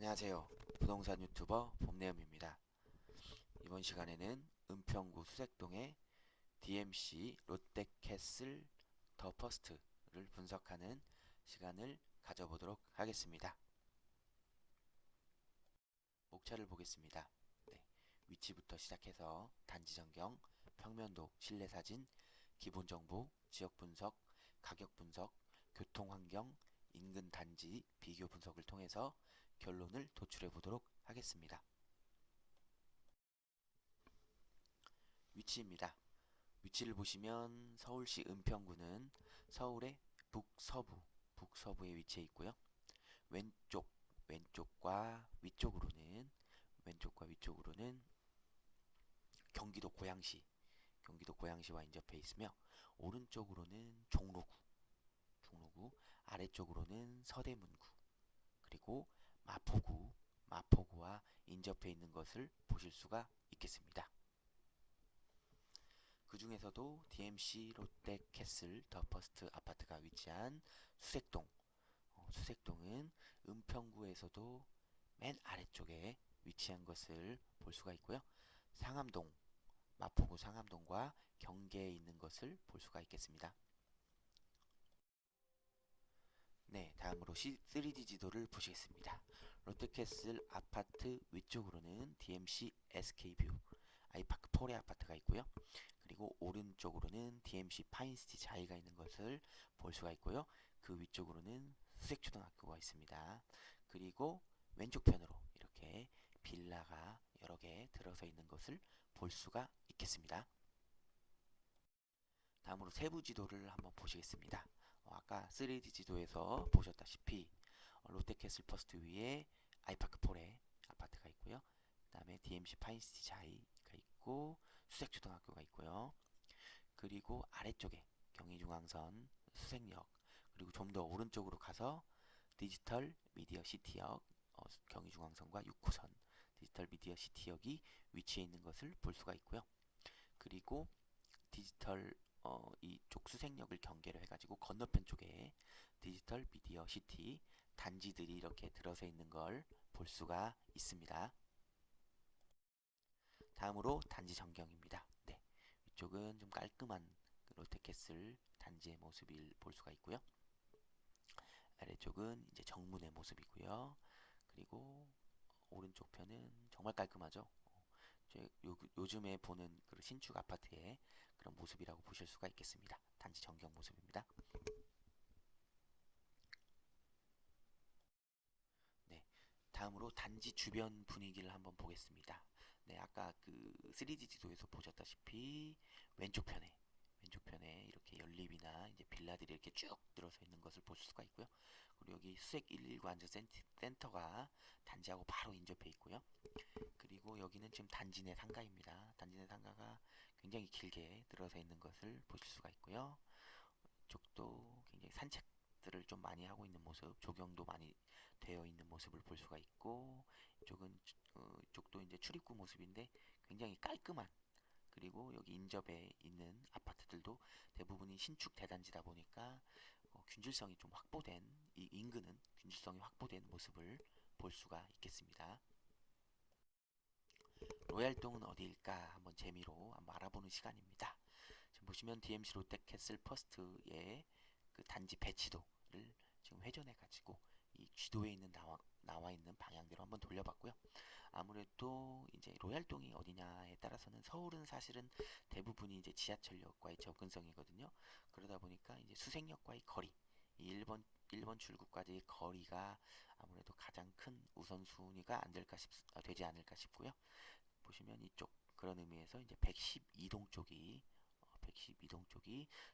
안녕하세요. 부동산 유튜버 봄내음입니다. 이번 시간에는 은평구 수색동의 DMC 롯데캐슬 더 퍼스트를 분석하는 시간을 가져보도록 하겠습니다. 목차를 보겠습니다. 네, 위치부터 시작해서 단지 전경, 평면도, 실내 사진, 기본 정보, 지역 분석, 가격 분석, 교통 환경, 인근 단지 비교 분석을 통해서 결론을 도출해 보도록 하겠습니다. 위치입니다. 위치를 보시면 서울시 은평구는 서울의 북서부에 위치해 있고요. 왼쪽과 위쪽으로는 경기도 고양시와 인접해 있으며 오른쪽으로는 종로구, 아래쪽으로는 서대문구, 그리고 마포구와 인접해 있는 것을 보실 수가 있겠습니다. 그 중에서도 DMC 롯데캐슬 더 퍼스트 아파트가 위치한 수색동은 은평구에서도 맨 아래쪽에 위치한 것을 볼 수가 있고요. 마포구 상암동과 경계에 있는 것을 볼 수가 있겠습니다. 네, 다음으로 3D 지도를 보시겠습니다. 롯데캐슬 아파트 위쪽으로는 DMC SK뷰, 아이파크 포레 아파트가 있고요. 그리고 오른쪽으로는 DMC 파인시티 자이가 있는 것을 볼 수가 있고요. 그 위쪽으로는 수색초등학교가 있습니다. 그리고 왼쪽편으로 이렇게 빌라가 여러 개 들어서 있는 것을 볼 수가 있겠습니다. 다음으로 세부 지도를 한번 보시겠습니다. 아까 3D 지도에서 보셨다시피 롯데캐슬 퍼스트 위에 아이파크 포레 아파트가 있고요. 그 다음에 DMC 파인시티 자이가 있고 수색초등학교가 있고요. 그리고 아래쪽에 경의중앙선 수색역, 그리고 좀 더 오른쪽으로 가서 디지털 미디어 시티역, 경의중앙선과 6호선 디지털 미디어 시티역이 위치해 있는 것을 볼 수가 있고요. 그리고 디지털 이쪽 수색역을 경계로 해가지고 건너편 쪽에 디지털 미디어 시티 단지들이 이렇게 들어서 있는 걸 볼 수가 있습니다. 다음으로 단지 전경입니다. 네, 이쪽은 좀 깔끔한 롯데캐슬 단지의 모습을 볼 수가 있고요. 아래쪽은 이제 정문의 모습이고요. 그리고 오른쪽 편은 정말 깔끔하죠. 요즘에 보는 그 신축 아파트의 그런 모습이라고 보실 수가 있겠습니다. 단지 전경 모습입니다. 네, 다음으로 단지 주변 분위기를 한번 보겠습니다. 네, 아까 그 3D 지도에서 보셨다시피 왼쪽 편에 이렇게 연립이나 이제 빌라들이 이렇게 쭉 들어서 있는 것을 보실 수가 있고요. 그리고 여기 수색 119 안전센터가 단지하고 바로 인접해 있고요. 그리고 여기는 지금 단지 내 상가입니다. 단지 내 상가가 굉장히 길게 들어서 있는 것을 보실 수가 있고요. 이쪽도 굉장히 산책들을 좀 많이 하고 있는 모습, 조경도 많이 되어 있는 모습을 볼 수가 있고, 이쪽도 이제 출입구 모습인데 굉장히 깔끔한, 그리고 여기 인접에 있는 아파트들도 대부분이 신축 대단지다 보니까 균질성이 좀 확보된, 이 인근은 균질성이 확보된 모습을 볼 수가 있겠습니다. 로얄동은 어디일까 한번 재미로 한번 알아보는 시간입니다. 지금 보시면 DMC 롯데캐슬 퍼스트의 그 단지 배치도를 지금 회전해 가지고 이 지도에 있는 나와 있는 방향대로 한번 돌려봤고요. 아무래도 이제 로얄동이 어디냐에 따라서는 서울은 사실은 대부분이 이제 지하철역과의 접근성이거든요. 그러다 보니까 이제 수색역과의 거리, 이 1번 출구까지의 거리가 아무래도 가장 큰 우선순위가 되지 않을까 싶고요. 보시면 이쪽 그런 의미에서 이제 112동 쪽이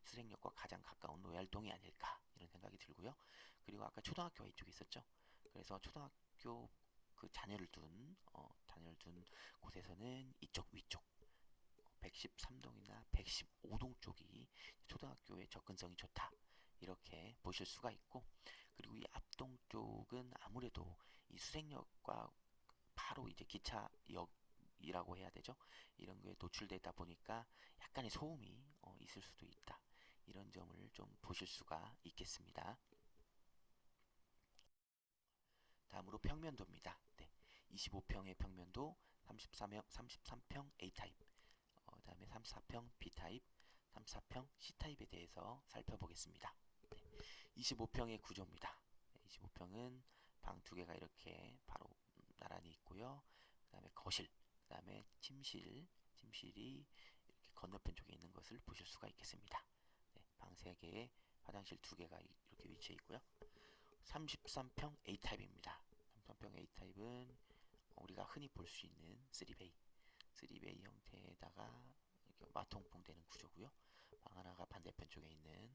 수색역과 가장 가까운 로얄동이 아닐까 이런 생각이 들고요. 그리고 아까 초등학교가 이쪽에 있었죠. 그래서 초등학교 그 자녀를 둔 곳에서는 이쪽 위쪽 113동이나 115동 쪽이 초등학교에 접근성이 좋다 이렇게 보실 수가 있고, 그리고 이 앞동 쪽은 아무래도 이 수색역과 바로 이제 기차역이라고 해야 되죠. 이런 거에 노출되다 보니까 약간의 소음이 있을 수도 있다. 이런 점을 좀 보실 수가 있겠습니다. 다음으로 평면도입니다. 네, 25평의 평면도, 33평 A타입, 다음에 34평 B타입, 34평 C타입에 대해서 살펴보겠습니다. 네, 25평의 구조입니다. 네, 25평은 방 두 개가 이렇게 바로 나란히 있고요. 그 다음에 거실, 그 다음에 침실이 이렇게 건너편 쪽에 있는 것을 보실 수가 있겠습니다. 네, 방 3개에 화장실 2개가 이렇게 위치해 있고요. 33평 A타입입니다. 33평 A타입은 우리가 흔히 볼 수 있는 3베이 형태에다가 이렇게 마통풍 되는 구조고요. 방 하나가 반대편 쪽에 있는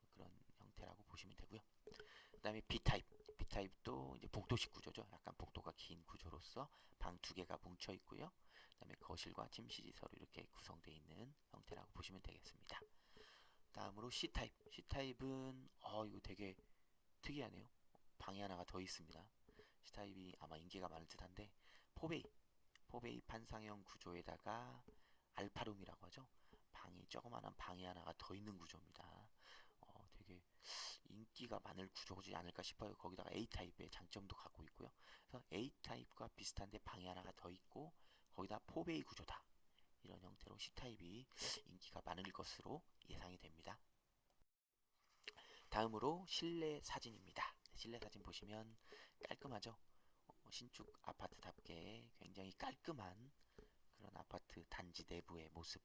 그런 형태라고 보시면 되고요. 그 다음에 B타입도 이제 복도식 구조죠. 약간 복도가 긴 구조로서 방 2개가 뭉쳐 있고요. 그 다음에 거실과 침실이 서로 이렇게 구성되어 있는 형태라고 보시면 되겠습니다. 다음으로 C타입은 이거 되게 특이하네요. 방이 하나가 더 있습니다. C타입이 아마 인기가 많을 듯한데, 포베이 판상형 구조에다가 알파룸이라고 하죠. 조그마한 방이 하나가 더 있는 구조입니다. 되게 인기가 많을 구조지 않을까 싶어요. 거기다가 A타입의 장점도 갖고 있고요. 그래서 A타입과 비슷한데 방이 하나가 더 있고, 거기다 포베이 구조다. 이런 형태로 C타입이 인기가 많을 것으로 예상이 됩니다. 다음으로 실내 사진입니다. 실내 사진 보시면 깔끔하죠. 신축 아파트답게 굉장히 깔끔한 그런 아파트 단지 내부의 모습,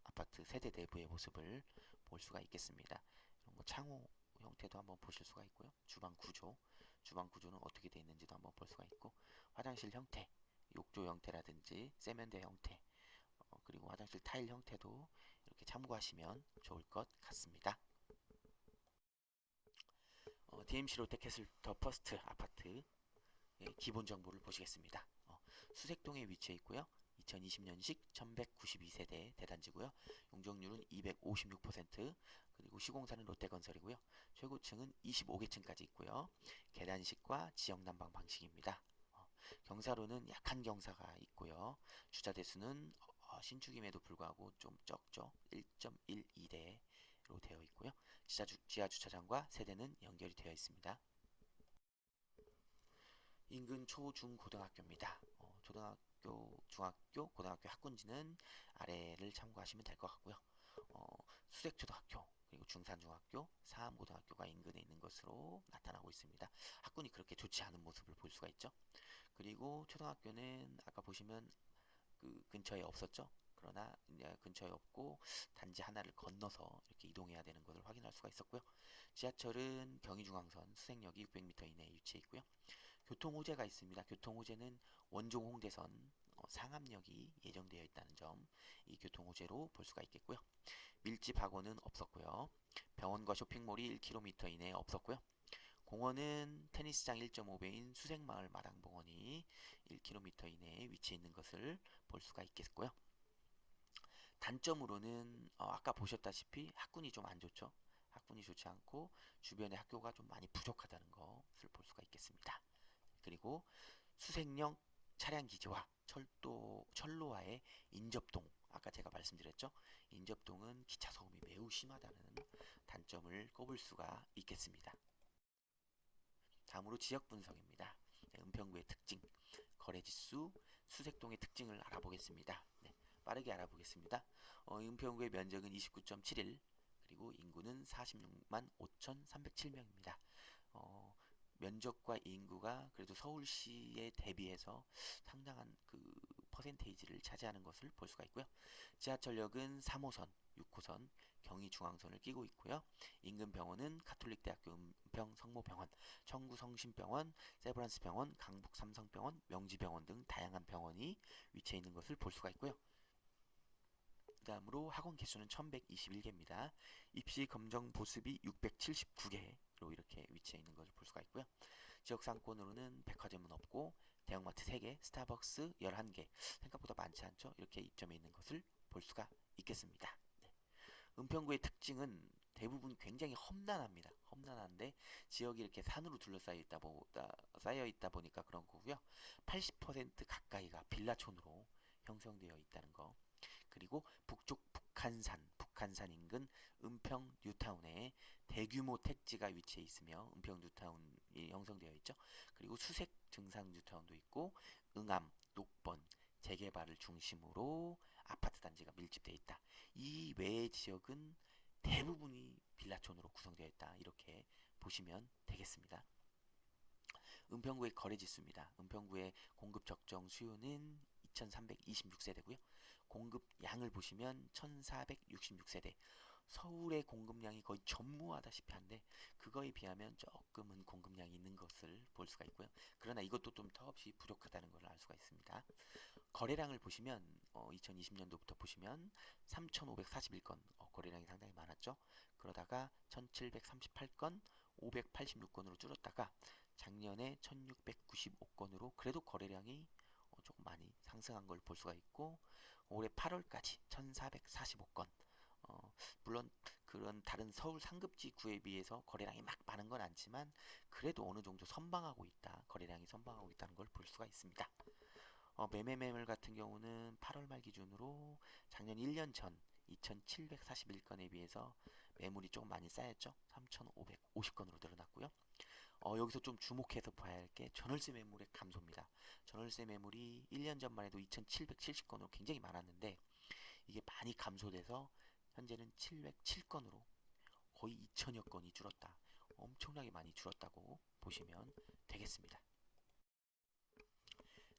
아파트 세대 내부의 모습을 볼 수가 있겠습니다. 이런 거 창호 형태도 한번 보실 수가 있고요. 주방 구조는 어떻게 되어 있는지도 한번 볼 수가 있고, 화장실 형태, 욕조 형태라든지 세면대 형태, 그리고 화장실 타일 형태도 이렇게 참고하시면 좋을 것 같습니다. DMC 롯데캐슬 더 퍼스트 아파트 기본 정보를 보시겠습니다. 수색동에 위치해 있고요. 2020년식 1192세대 대단지고요. 용적률은 256%, 그리고 시공사는 롯데건설이고요. 최고층은 25개층까지 있고요. 계단식과 지역 난방 방식입니다. 경사로는 약한 경사가 있고요. 주차 대수는 신축임에도 불구하고 좀 적죠. 1.12대로 되어 있고요. 지하 주차장과 세대는 연결이 되어 있습니다. 인근 초, 중, 고등학교입니다. 초등학교, 중학교, 고등학교 학군지는 아래를 참고하시면 될 것 같고요. 수색초등학교, 그리고 중산중학교, 사암고등학교가 인근에 있는 것으로 나타나고 있습니다. 학군이 그렇게 좋지 않은 모습을 볼 수가 있죠. 그리고 초등학교는 아까 보시면 그 근처에 없었죠. 그러나 이제 근처에 없고 단지 하나를 건너서 이렇게 이동해야 되는 것을 확인할 수가 있었고요. 지하철은 경의중앙선 수색역이 600m 이내에 위치해 있고요. 교통호재가 있습니다. 교통호재는 원종 홍대선 상암역이 예정되어 있다는 점, 이 교통호재로 볼 수가 있겠고요. 밀집학원은 없었고요. 병원과 쇼핑몰이 1km 이내에 없었고요. 공원은 테니스장 1.5배인 수색마을 마당공원이 1km 이내에 위치해 있는 것을 볼 수가 있겠고요. 단점으로는 아까 보셨다시피 학군이 좀 안 좋죠. 학군이 좋지 않고 주변에 학교가 좀 많이 부족하다는 것을 볼 수가 있겠습니다. 그리고 수색역 차량 기지와 철로와의 인접동, 아까 제가 말씀드렸죠. 인접동은 기차 소음이 매우 심하다는 단점을 꼽을 수가 있겠습니다. 다음으로 지역 분석입니다. 은평구의 특징, 거래지수, 수색동의 특징을 알아보겠습니다. 빠르게 알아보겠습니다. 은평구의 면적은 29.71, 그리고 인구는 46만 5,307명입니다. 면적과 인구가 그래도 서울시에 대비해서 상당한 그 퍼센테이지를 차지하는 것을 볼 수가 있고요. 지하철역은 3호선, 6호선, 경의중앙선을 끼고 있고요. 인근 병원은 가톨릭대학교 은평 성모병원, 청구 성심병원, 세브란스병원, 강북 삼성병원, 명지병원 등 다양한 병원이 위치해 있는 것을 볼 수가 있고요. 그 다음으로 학원 개수는 1121개입니다. 입시 검정 보습이 679개로 이렇게 위치해 있는 것을 볼 수가 있고요. 지역 상권으로는 백화점은 없고 대형마트 3개, 스타벅스 11개, 생각보다 많지 않죠? 이렇게 입점해 있는 것을 볼 수가 있겠습니다. 은평구의 특징은 대부분 굉장히 험난합니다. 험난한데 지역이 이렇게 산으로 둘러싸여 있다 보니까 그런 거고요. 80% 가까이가 빌라촌으로 형성되어 있다는 거. 그리고 북쪽 북한산 인근 은평 뉴타운에 대규모 택지가 위치해 있으며 은평 뉴타운이 형성되어 있죠. 그리고 수색 증상 뉴타운도 있고 응암, 녹번, 재개발을 중심으로 아파트 단지가 밀집되어 있다. 이 외의 지역은 대부분이 빌라촌으로 구성되어 있다. 이렇게 보시면 되겠습니다. 은평구의 거래지수입니다. 은평구의 공급 적정 수요는 2326세대고요. 공급량을 보시면 1466세대. 서울의 공급량이 거의 전무하다시피 한데 그거에 비하면 조금은 공급량이 있는 것을 볼 수가 있고요. 그러나 이것도 좀 턱없이 부족하다는 것을 알 수가 있습니다. 거래량을 보시면 2020년도부터 보시면 3,541건 거래량이 상당히 많았죠. 그러다가 1,738건, 586건으로 줄었다가 작년에 1,695건으로 그래도 거래량이 조금 많이 상승한 걸 볼 수가 있고 올해 8월까지 1,445건 물론 그런 다른 서울 상급지 구에 비해서 거래량이 막 많은 건 않지만 그래도 어느 정도 선방하고 있다. 거래량이 선방하고 있다는 걸 볼 수가 있습니다. 매매 매물 같은 경우는 8월 말 기준으로 작년 1년 전 2,741건에 비해서 매물이 조금 많이 쌓였죠. 3,550건으로 늘어났고요. 여기서 좀 주목해서 봐야 할 게 전월세 매물의 감소입니다. 전월세 매물이 1년 전만 해도 2,770건으로 굉장히 많았는데 이게 많이 감소돼서 현재는 707건으로 거의 2천여 건이 줄었다. 엄청나게 많이 줄었다고 보시면 되겠습니다.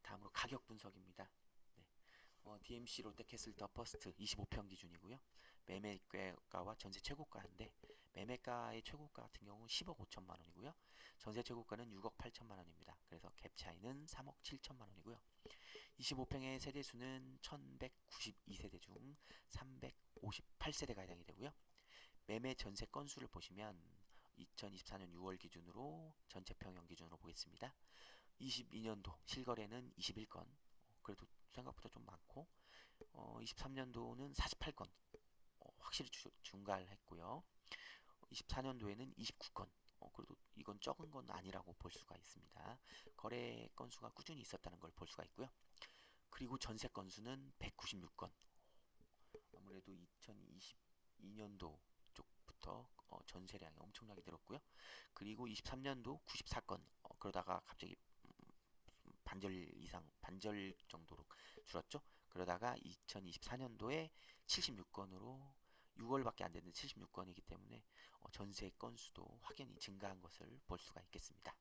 다음으로 가격 분석입니다. 네. DMC 롯데캐슬 더 퍼스트 25평 기준이고요. 매매가와 전세 최고가인데 매매가의 최고가 같은 경우 10억 5천만 원이고요. 전세 최고가는 6억 8천만 원입니다. 그래서 갭 차이는 3억 7천만 원이고요. 25평의 세대수는 1192세대 중 358세대가 해당이 되고요. 매매 전세 건수를 보시면 2024년 6월 기준으로 전체 평형 기준으로 보겠습니다. 22년도 실거래는 21건, 그래도 생각보다 좀 많고 23년도는 48건, 확실히 증가를 했고요. 24년도에는 29건, 그래도 이건 적은 건 아니라고 볼 수가 있습니다. 거래 건수가 꾸준히 있었다는 걸 볼 수가 있고요. 그리고 전세 건수는 196건, 아무래도 2022년도 쪽부터 전세량이 엄청나게 늘었고요. 그리고 23년도 94건, 그러다가 갑자기 반절 정도로 줄었죠. 그러다가 2024년도에 76건으로 6월밖에 안 됐는데 76건이기 때문에 전세 건수도 확연히 증가한 것을 볼 수가 있겠습니다.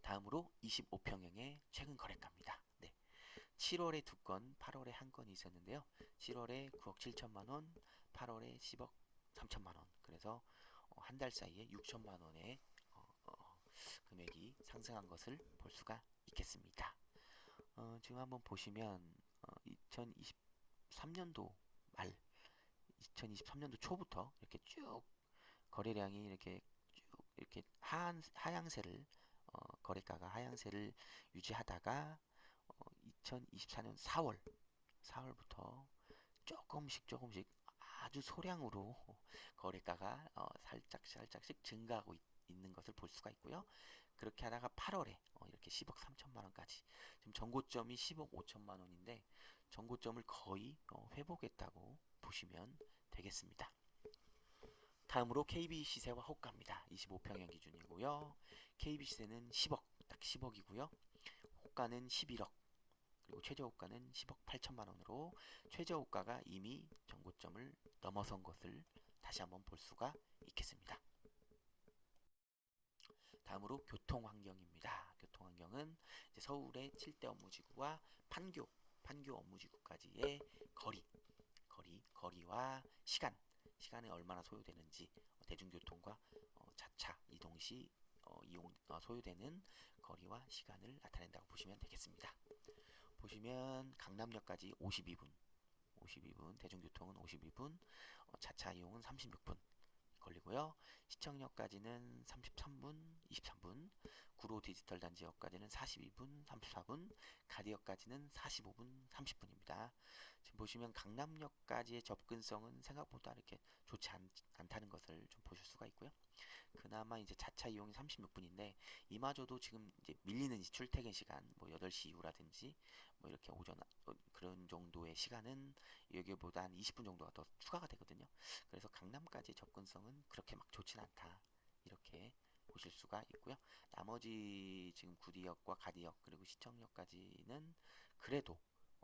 다음으로 25평형의 최근 거래가입니다. 네. 7월에 2건, 8월에 1건이 있었는데요. 7월에 9억 7천만 원, 8월에 10억 3천만 원. 그래서 한 달 사이에 6천만 원의 금액이 상승한 것을 볼 수가 있겠습니다. 지금 한번 보시면 2023년도 말, 2023년도 초부터 이렇게 쭉 거래량이 이렇게 하향세를 거래가가 하향세를 유지하다가 2024년 4월부터 조금씩 아주 소량으로 거래가가 살짝씩 증가하고 있는 것을 볼 수가 있고요. 그렇게 하다가 8월에 이렇게 10억 3천만 원까지, 지금 전고점이 10억 5천만 원인데 전고점을 거의 회복했다고 보시면 되겠습니다. 다음으로 KB 시세와 호가입니다. 25평형 기준이고요. KB 시세는 10억, 딱 10억이고요. 호가는 11억, 그리고 최저 호가는 10억 8천만 원으로 최저 호가가 이미 전고점을 넘어선 것을 다시 한번 볼 수가 있겠습니다. 다음으로 교통환경입니다. 교통환경은 이제 서울의 7대 업무지구와 판교 업무지구까지의 거리와 시간에 얼마나 소요되는지, 대중교통과 자차 이동 시 소요되는 거리와 시간을 나타낸다고 보시면 되겠습니다. 보시면 강남역까지 52분, 대중교통은 52분, 자차 이용은 36분 걸리고요. 시청역까지는 33분, 23분, 다음으로 디지털 단지역까지는 42분 34분, 가디역까지는 45분 30분입니다. 지금 보시면 강남역까지의 접근성은 생각보다 이렇게 좋지 않다는 것을 좀 보실 수가 있고요. 그나마 이제 자차 이용이 36분인데 이마저도 지금 이제 밀리는 출퇴근 시간 뭐 8시 이후라든지 뭐 이렇게 오전 그런 정도의 시간은 여기보다 한 20분 정도가 더 추가가 되거든요. 그래서 강남까지 접근성은 그렇게 막 좋진 않다. 이렇게 보실 수가 있고요. 나머지 지금 구디역과 가디역 그리고 시청역까지는 그래도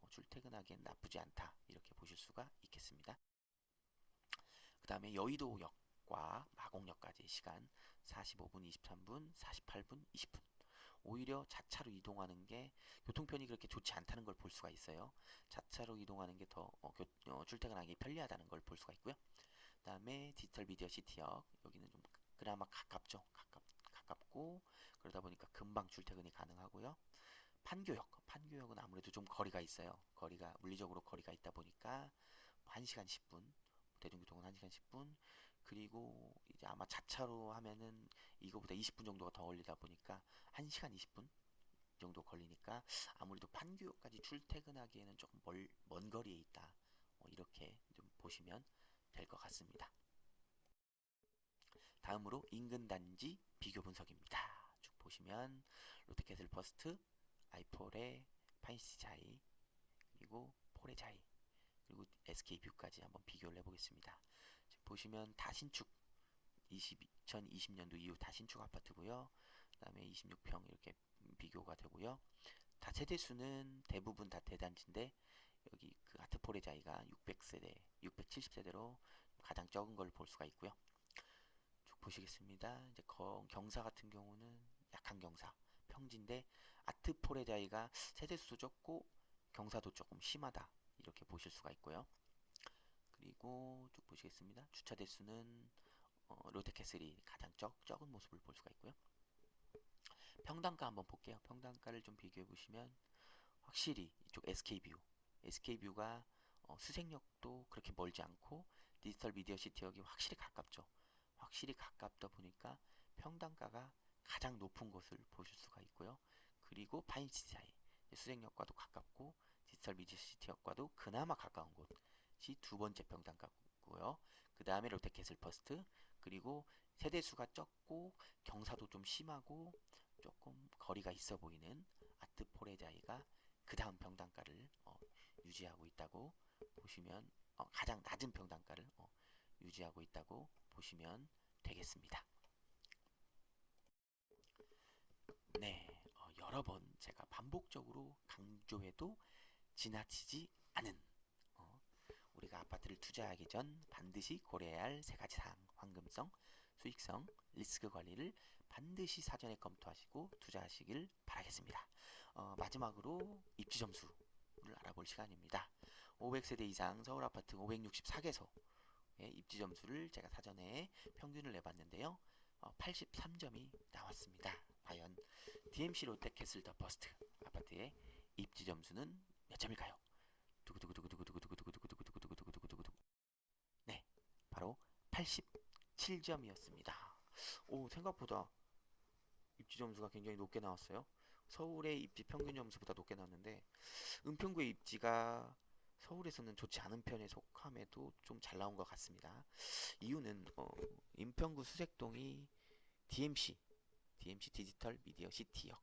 출퇴근하기엔 나쁘지 않다. 이렇게 보실 수가 있겠습니다. 그 다음에 여의도역과 마곡역까지 시간 45분, 23분, 48분, 20분. 오히려 자차로 이동하는 게 교통편이 그렇게 좋지 않다는 걸 볼 수가 있어요. 자차로 이동하는 게 더 출퇴근하기 편리하다는 걸 볼 수가 있고요. 그 다음에 디지털 미디어 시티역 여기는 좀 그나마 가깝죠. 가깝고 그러다 보니까 금방 출퇴근이 가능하고요. 판교역은 아무래도 좀 거리가 있어요. 물리적으로 거리가 있다 보니까 1시간 10분, 대중교통은 1시간 10분, 그리고 이제 아마 자차로 하면은 이거보다 20분 정도가 더 걸리다 보니까 1시간 20분 정도 걸리니까 아무래도 판교역까지 출퇴근하기에는 조금 먼 거리에 있다. 이렇게 좀 보시면 될 것 같습니다. 다음으로 인근 단지 비교 분석입니다. 쭉 보시면 롯데캐슬 퍼스트, 아이폴의 파인시티자이, 그리고 폴의자이, 그리고 SK뷰까지 한번 비교를 해보겠습니다. 지금 보시면 다신축 2020년도 이후 다신축 아파트고요. 그 다음에 26평 이렇게 비교가 되고요. 다 세대수는 대부분 다 대단지인데 여기 그 아트포레자이가 600세대, 670세대로 가장 적은 걸 볼 수가 있고요. 쭉 보시겠습니다. 이제 경사 같은 경우는 약한 경사, 평지인데 아트포레자이가 세대수도 적고 경사도 조금 심하다. 이렇게 보실 수가 있고요. 그리고 쭉 보시겠습니다. 주차 대수는 롯데캐슬이 가장 적은 모습을 볼 수가 있고요. 평당가 한번 볼게요. 평당가를 좀 비교해 보시면 확실히 이쪽 SK뷰가 수색역도 그렇게 멀지 않고 디지털 미디어 시티역이 확실히 가깝죠. 확실히 가깝다 보니까 평당가가 가장 높은 것을 보실 수가 있고요. 그리고 파인시티자이 수색역과도 가깝고 디지털 미디어 시티역과도 그나마 가까운 곳이 두 번째 평당가고요. 그 다음에 롯데캐슬 퍼스트, 그리고 세대수가 적고 경사도 좀 심하고 조금 거리가 있어 보이는 아트포레자이가 그 다음 평당가를 유지하고 있다고 보시면 가장 낮은 평당가를 유지하고 있다고 보시면 되겠습니다. 네, 여러 번 제가 반복적으로 강조해도 지나치지 않은 우리가 아파트를 투자하기 전 반드시 고려해야 할 세 가지 사항: 황금성, 수익성, 리스크 관리를 반드시 사전에 검토하시고 투자하시길 바라겠습니다. 마지막으로 입지 점수를 알아볼 시간입니다. 500세대 이상 서울 아파트 564개소의 입지 점수를 제가 사전에 평균을 내봤는데요. 83점이 나왔습니다. 과연 DMC 롯데캐슬 더 퍼스트 아파트의 입지 점수는 몇 점일까요? 두구두구두구두구두구두구두구두구두구두구두구두구두구두구. 네, 바로 87점이었습니다. 오, 생각보다 입지 점수가 굉장히 높게 나왔어요. 서울의 입지 평균 점수보다 높게 나왔는데 은평구의 입지가 서울에서는 좋지 않은 편에 속함에도 좀 잘 나온 것 같습니다. 이유는 은평구 수색동이 DMC 디지털 미디어 시티역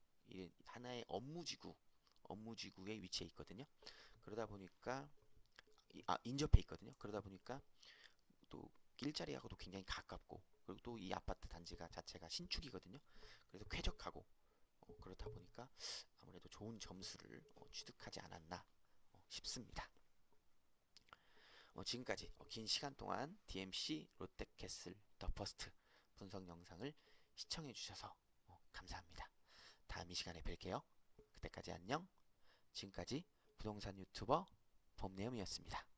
하나의 업무지구에 위치해 있거든요. 그러다 보니까 인접해 있거든요. 그러다 보니까 또 일자리하고도 굉장히 가깝고, 그리고 또 이 아파트 단지가 자체가 신축이거든요. 그래서 쾌적하고 그렇다 보니까 아무래도 좋은 점수를 취득하지 않았나 싶습니다. 지금까지 긴 시간 동안 DMC 롯데캐슬 더 퍼스트 분석 영상을 시청해 주셔서 감사합니다. 다음 이 시간에 뵐게요. 그때까지 안녕. 지금까지 부동산 유튜버 봄내음이었습니다.